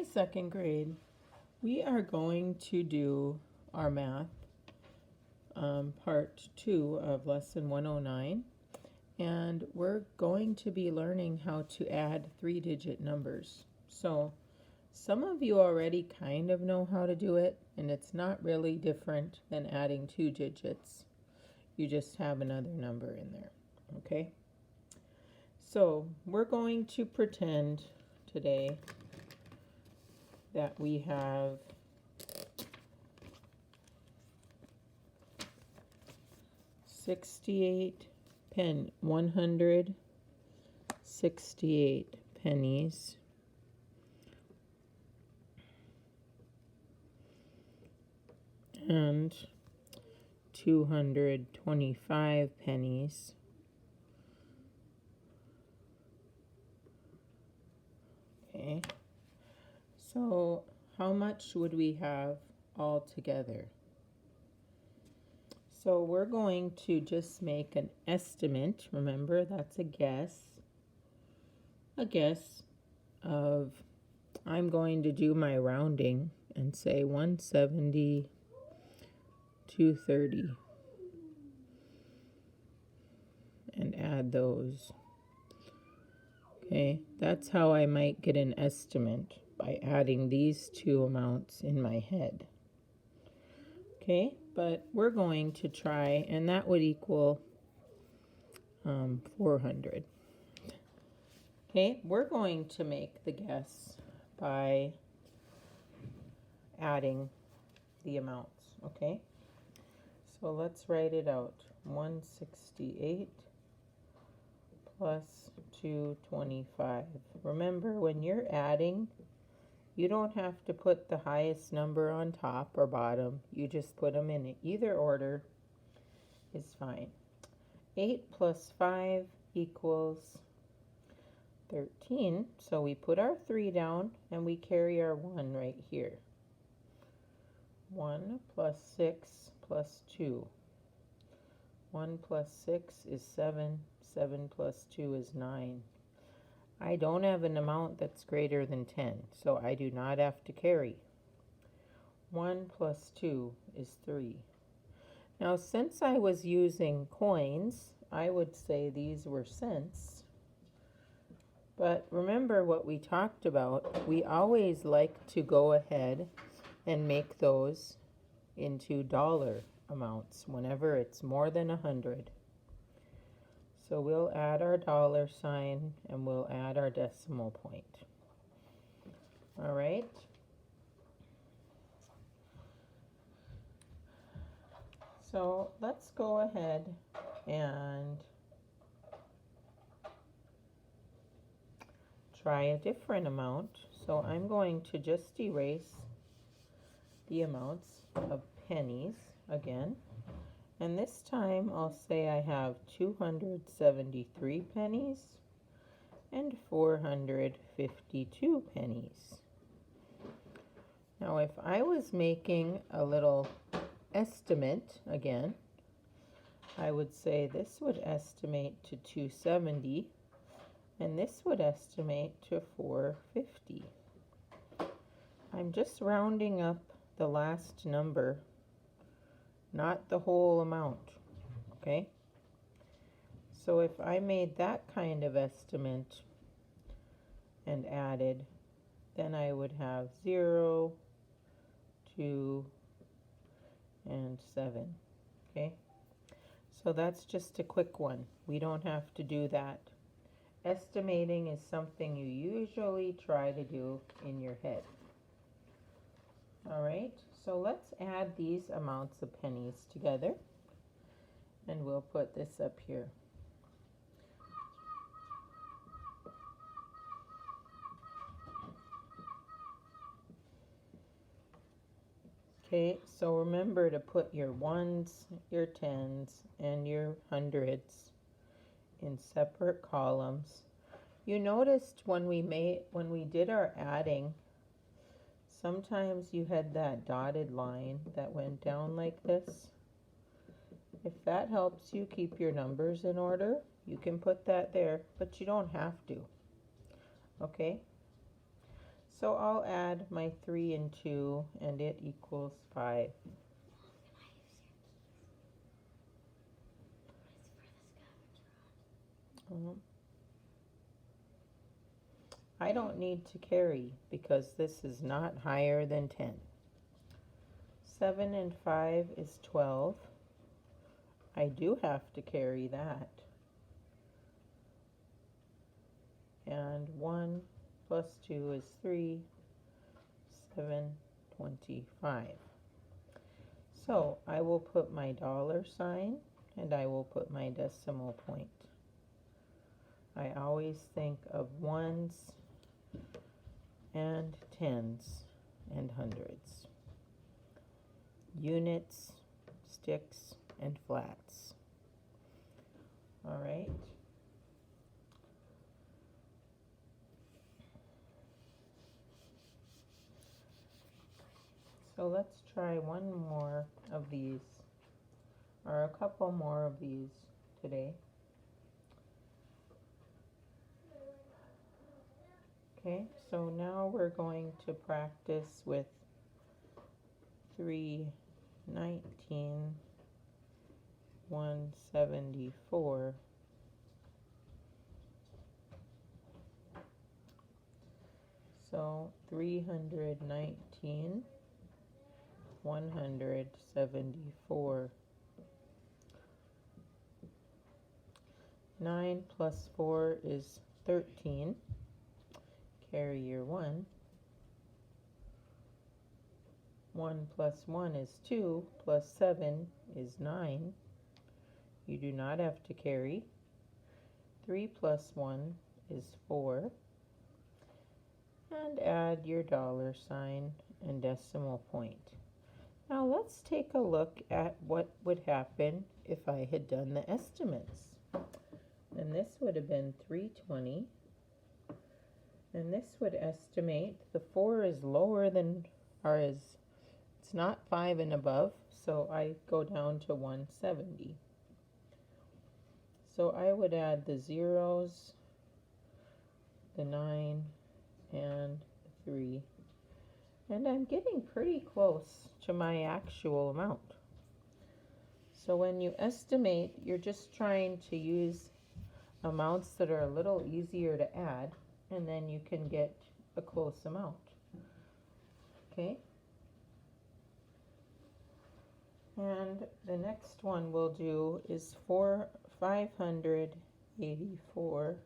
Hi, second grade. We are going to do our math, part 2 of lesson 109, and we're going to be learning how to add 3-digit numbers. So, some of you already kind of know how to do it, and it's not really different than adding 2 digits. You just have another number in there, okay? So, we're going to pretend today that we have 168 pennies and 225 pennies. Okay, so how much would we have all together? So we're going to just make an estimate. Remember, that's a guess. A guess of, I'm going to do my rounding and say 170, 230, and add those. Okay, that's how I might get an estimate, by adding these two amounts in my head. Okay, but we're going to try, and that would equal 400. Okay, we're going to make the guess by adding the amounts, okay? So let's write it out. 168 plus 225. Remember, when you're adding, you don't have to put the highest number on top or bottom. You just put them in either order is fine. 8 plus 5 equals 13. So we put our 3 down and we carry our 1 right here. 1 plus 6 plus 2. 1 plus 6 is 7. 7 plus 2 is 9. I don't have an amount that's greater than 10, so I do not have to carry. 1 plus 2 is 3. Now, since I was using coins, I would say these were cents. But remember what we talked about. We always like to go ahead and make those into dollar amounts whenever it's more than 100. So we'll add our dollar sign and we'll add our decimal point. All right. So let's go ahead and try a different amount. So I'm going to just erase the amounts of pennies again. And this time I'll say I have 273 pennies and 452 pennies. Now if I was making a little estimate again, I would say this would estimate to 270 and this would estimate to 450. I'm just rounding up the last number, not the whole amount, okay? So if I made that kind of estimate and added, then I would have 0, 2, and 7, okay? So that's just a quick one. We don't have to do that. Estimating is something you usually try to do in your head. All right, so let's add these amounts of pennies together, and we'll put this up here. Okay, so remember to put your ones, your tens, and your hundreds in separate columns. You noticed when we did our adding, sometimes you had that dotted line that went down like this. If that helps you keep your numbers in order, you can put that there, but you don't have to. Okay? So I'll add my 3 and 2, and it equals 5. I don't need to carry because this is not higher than 10. 7 and 5 is 12. I do have to carry that. And 1 plus 2 is 3, 7, 25. So I will put my dollar sign and I will put my decimal point. I always think of ones and tens and hundreds, units, sticks, and flats. All right. So let's try one more of these, or a couple more of these today. Okay, so now we're going to practice with 319, 174. So 319, 174. 9 plus 4 is 13. Carry your 1. 1 plus 1 is 2, plus 7 is 9. You do not have to carry. 3 plus 1 is 4. And add your dollar sign and decimal point. Now let's take a look at what would happen if I had done the estimates. And this would have been 320. And this would estimate the 4 is lower than, or is, it's not 5 and above, so I go down to 170. So I would add the zeros, the 9, and the 3. And I'm getting pretty close to my actual amount. So when you estimate, you're just trying to use amounts that are a little easier to add, and then you can get a close amount. Okay? And the next one we'll do is 584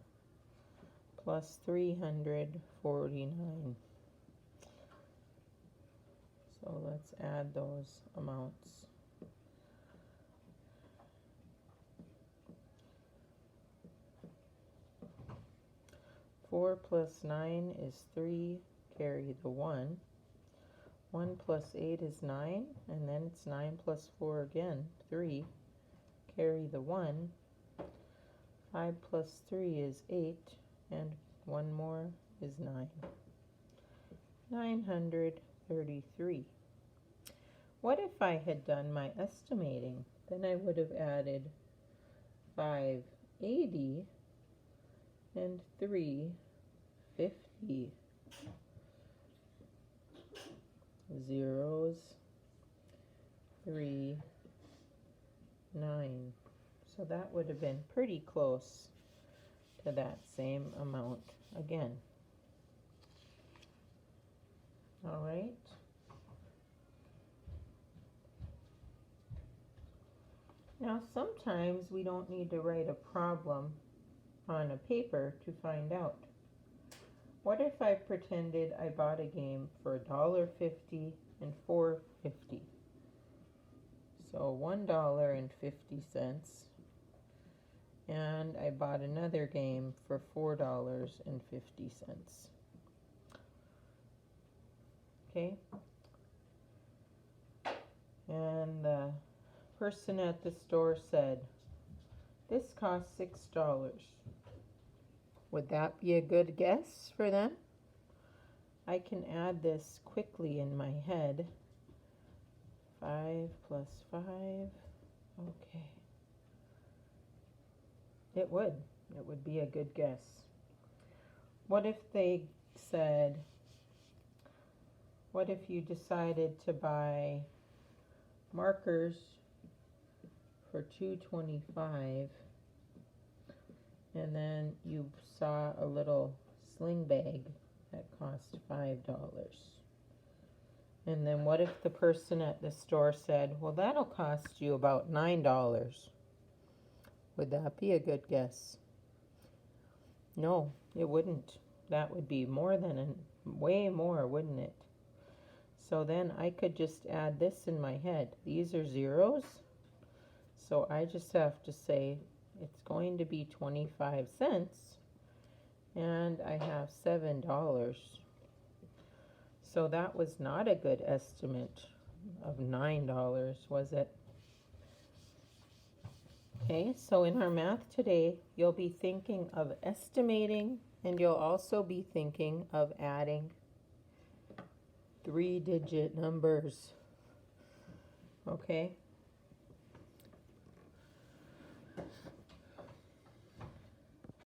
plus 349. So let's add those amounts. 4 plus 9 is 3, carry the 1. 1 plus 8 is 9, and then it's 9 plus 4 again, 3, carry the 1. 5 plus 3 is 8, and 1 more is 9. 933. What if I had done my estimating? Then I would have added 580 and 350. Zeros, 3, 9. So that would have been pretty close to that same amount again. All right. Now sometimes we don't need to write a problem on a paper to find out. What if I pretended I bought a game for $1.50 and $4.50? So $1.50, and I bought another game for $4.50. Okay? And the person at the store said, this costs $6. Would that be a good guess for them? I can add this quickly in my head. 5 plus 5. Okay. It would be a good guess. What if they said what if you decided to buy markers for $2.25 and then you saw a little sling bag that cost $5? And then what if the person at the store said, well, that'll cost you about $9? Would that be a good guess? No, it wouldn't. That would be way more, wouldn't it? So then I could just add this in my head. These are zeros. So I just have to say it's going to be 25 cents. And I have $7. So that was not a good estimate of $9, was it? Okay, so in our math today, you'll be thinking of estimating, and you'll also be thinking of adding 3-digit numbers. Okay,